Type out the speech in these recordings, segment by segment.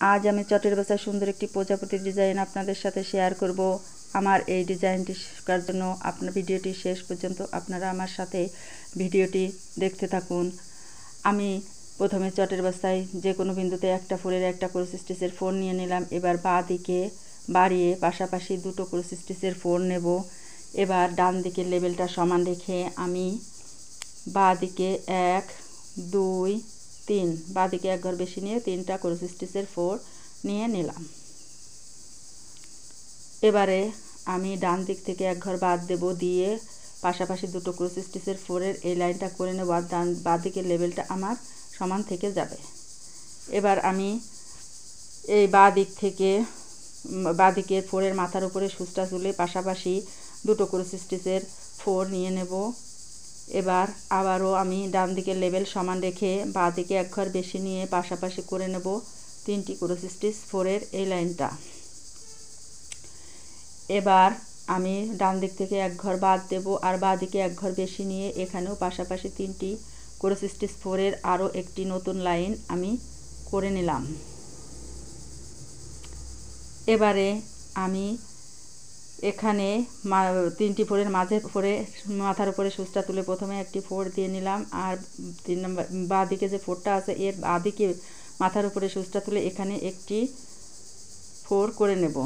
আজ আমি চটের বস্তায় সুন্দর একটি প্রজাপতির ডিজাইন আপনাদের সাথে শেয়ার করব। আমার এই ডিজাইনটি শেখার জন্য আপনার ভিডিওটি শেষ পর্যন্ত আপনারা আমার সাথে ভিডিওটি দেখতে থাকুন। আমি প্রথমে চটের বস্তায় যে কোনো বিন্দুতে একটা ফুলের একটা ক্রস স্টিচের ফোর নিয়ে নিলাম। এবার বাঁ দিকে বাড়িয়ে পাশাপাশি দুটো ক্রস স্টিচের ফোর নেব। এবার ডান দিকের লেবেলটা সমান রেখে আমি বাঁ দিকে 1 2 3 বাঁ দিকে এক ঘর বেশি নিয়ে 3টা ক্রস স্টিচের ফোর নিয়ে নিলাম। এবারে আমি ডান দিক থেকে এক ঘর বাদ দেব, দিয়ে পাশাপাশি দুটো ক্রস স্টিচের ফোরের এই লাইনটা করে নেব, আর বাঁ দিকের লেবেলটা আমার সমান থেকে যাবে। এবার আমি এই বাঁ দিক থেকে বাঁ দিকের ফোরের মাথার উপরে সুচটা তুলে পাশাপাশি দুটো ক্রস স্টিচের ফোর নিয়ে নেব। এবার আবারও আমি ডান দিকের লেবেল সমান রেখে বাঁ দিকে এক ঘর বেশি নিয়ে পাশাপাশি করে নেব 3টি ক্রস স্টিচ ফোরের এই লাইনটা। এবার আমি ডান দিক থেকে এক ঘর বাদ দেব, আর বাঁ দিকে এক ঘর বেশি নিয়ে এখানেও পাশাপাশি 3টি ক্রস স্টিচ ফোরের আরও একটি নতুন লাইন আমি করে নিলাম। এবারে আমি এখানে 3টি ফোরের মাথার উপরে সুচটা তুলে প্রথমে একটি ফোর দিয়ে নিলাম, আর 3 নম্বর বাঁ দিকে যে ফোরটা আছে এর বাঁ দিকে মাথার উপরে সুচটা তুলে এখানে একটি ফোর করে নেব।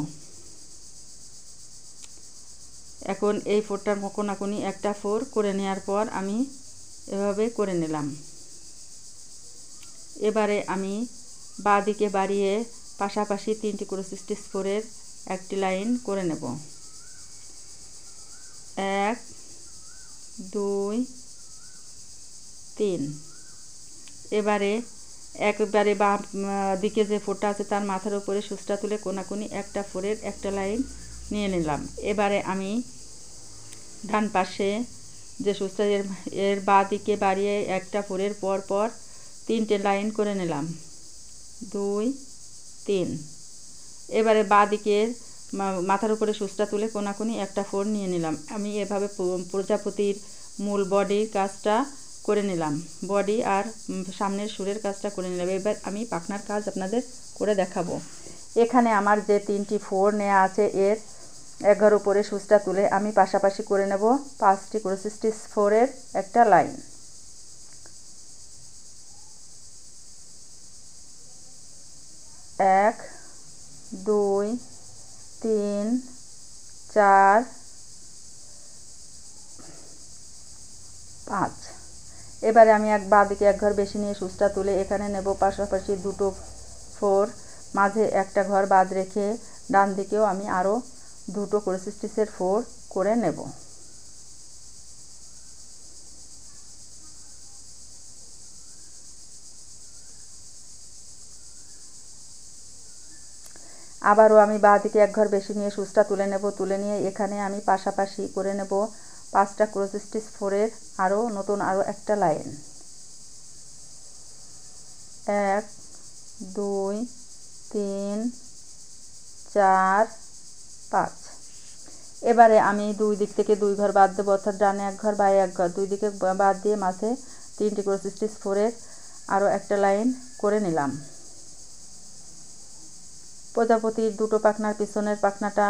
এখন এই ফোরটার কোনাকুনি একটা ফোর করে নেওয়ার পর আমি এভাবে করে নিলাম। এবারে আমি বাঁ দিকে বাড়িয়ে পাশাপাশি 3টি ক্রস স্টিচ ফোরের একটি লাইন করে নেব। 1 2 3। এবারে একবারে বাঁ দিকে যে ফোরটা আছে তার মাথার উপরে সুচটা তুলে কোনাকুনি একটা ফোরের একটা লাইন নিয়ে নিলাম। এবারে আমি ডান পাশে যে সুচটা এর বাঁ দিকে বাড়িয়ে একটা ফোরের পর পর 3টে লাইন করে নিলাম, 2 3। এবারে বাঁ দিকের মাথার উপরে সুচটা তুলে কোনাকুনি একটা ফোর নিয়ে নিলাম। আমি এভাবে প্রজাপতির মূল বডির কাজটা করে নিলাম, বডি আর সামনের সুরের কাজটা করে নিলাম। এবার আমি পাখনার কাজ আপনাদের করে দেখাবো। এখানে আমার যে 3টি ফোর নেওয়া আছে এর এক ঘর উপরে সুচটা তুলে আমি পাশাপাশি করে নেব 5টি ক্রস স্টিচ ফোরের একটা লাইন। 1 2 3 4 5। এবারে আমি বাঁ দিকে এক ঘর বেশি নিয়ে সুচটা তুলে এখানে নেব পাশাপাশি দুটো ফোর, মাঝে একটা ঘর বাদ রেখে ডান দিকেও আমি আরও দুটো ক্রস স্টিচের ফোর করে নেব। আবারও আমি বাঁ দিকে এক ঘর বেশি নিয়ে সুচটা তুলে নেব, তুলে নিয়ে এখানে আমি পাশাপাশি করে নেব 5টা ক্রস স্টিচ ফোরের নতুন আরও একটা লাইন। 1 2 3 4 5। এবারে আমি দুই দিক থেকে 2 ঘর বাদ দেবো, অর্থাৎ ডানে এক ঘর বাঁয়ে এক ঘর, দুই দিকে বাদ দিয়ে মাঝে 3টি ক্রস স্টিচ ফোরের আরও একটা লাইন করে নিলাম। প্রজাপতির দুটো পাখনার পিছনের পাখনাটা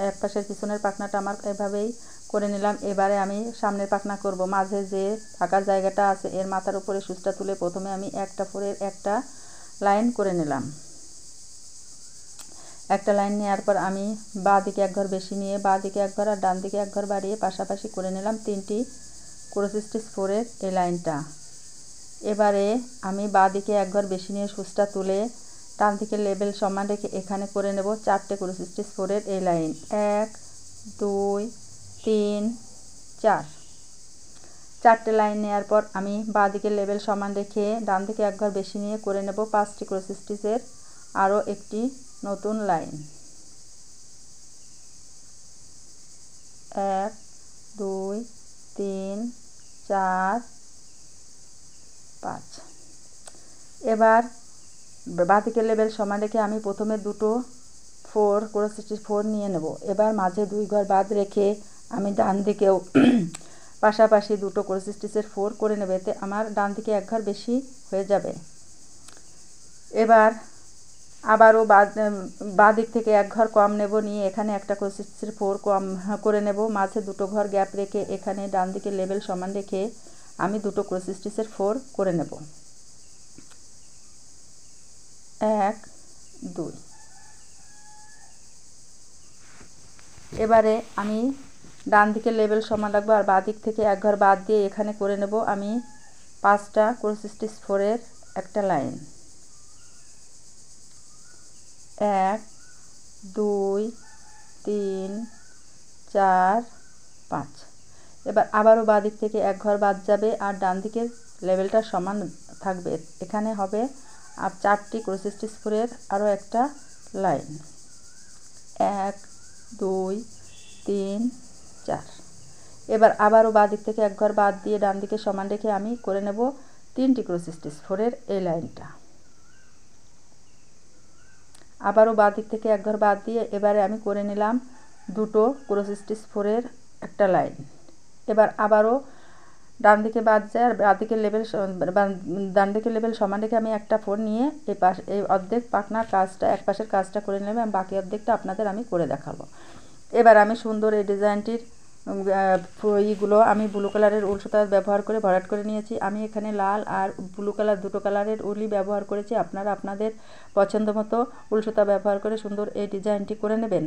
এক পাশের পিছনের পাখনাটা আমার এভাবেই করে নিলাম। এবারে আমি সামনের পাখনা করব। মাঝে যে ফাঁকা জায়গাটা আছে এর মাথার উপরে সুচটা তুলে প্রথমে আমি একটা ফোরের একটা লাইন করে নিলাম। একটা লাইন নেওয়ার পর আমি বাঁ দিকে এক ঘর বেশি নিয়ে বাঁ দিকে এক ঘর আর ডান দিকে এক ঘর বাড়িয়ে পাশাপাশি করে নিলাম 3টি ক্রস স্টিচ ফোরের এই লাইনটা। এবারে আমি বাঁ দিকে এক ঘর বেশি নিয়ে সুচটা তুলে ডান দিকের লেবেল সমান রেখে এখানে করে নেব 4টে ক্রস স্টিচ ফোরের এই লাইন। 1 2 3 4। 4টে লাইন নেওয়ার পর আমি বাঁ দিকের লেবেল সমান রেখে ডান দিকে এক ঘর বেশি নিয়ে করে নেব 5টি ক্রস স্টিচের আরও একটি নতুন লাইন। 1 2 3 4 5। এবার বাঁ দিকের লেবেল সমান রেখে আমি প্রথমে দুটো ফোর ক্রস স্টিচ ফোর নিয়ে নেব। এবার মাঝে 2 ঘর বাদ রেখে আমি ডান দিকেও পাশাপাশি দুটো ক্রস স্টিচের ফোর করে নেব, এতে আমার ডান দিকে এক ঘর বেশি হয়ে যাবে। এবার আবারও বাঁ দিক থেকে এক ঘর কম নেব, নিয়ে এখানে একটা ক্রস স্টিচের 4 কম করে নেব, মাঝে দুটো ঘর গ্যাপ রেখে এখানে ডান দিকে লেবেল সমান রেখে আমি দুটো ক্রস স্টিচের 4 করে নেব। 1 2। এবারে আমি ডান দিকে লেবেল সমান রাখবো আর বাঁ দিক থেকে এক ঘর বাদ দিয়ে এখানে করে নেব আমি 5টা ক্রস স্টিচ 4-এর একটা লাইন। 1 2 3 4 5। এবার আবারও বাঁ দিক থেকে এক ঘর বাদ যাবে আর ডান দিকের লেবেলটা সমান থাকবে, এখানে হবে আর 4টি ক্রস স্টিচ 4-এর আরও একটা লাইন। 1 2 3 4। এবার আবারও বাঁ দিক থেকে এক ঘর বাদ দিয়ে ডান দিকে সমান রেখে আমি করে নেব 3টি ক্রস স্টিচ 4-এর এই লাইনটা। আবারও বাঁ দিক থেকে এক ঘর বাদ দিয়ে এবারে আমি করে নিলাম দুটো ক্রস স্টিচ 4-এর একটা লাইন। এবার আবারও ডান দিকে বাদ যায় আর ডান দিকে লেবেল সমান রেখে আমি একটা 4 নিয়ে এই অর্ধেক পাখনার কাজটা এক পাশের কাজটা করে নেবে, আমি বাকি অর্ধেকটা আপনাদের আমি করে দেখাবো। এবার আমি সুন্দর এই ডিজাইনটির এইগুলো আমি ব্লু কালারের উল সুতা ব্যবহার করে ভরাট করে নিয়েছি। আমি এখানে লাল আর ব্লু কালার দুটো কালারের উলই ব্যবহার করেছি, আপনারা আপনাদের পছন্দ মতো উল সুতা ব্যবহার করে সুন্দর এই ডিজাইনটি করে নেবেন।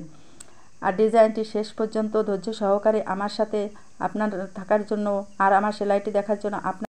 আর ডিজাইনটি শেষ পর্যন্ত ধৈর্য সহকারে আমার সাথে আপনার থাকার জন্য আর আমার সেলাইটি দেখার জন্য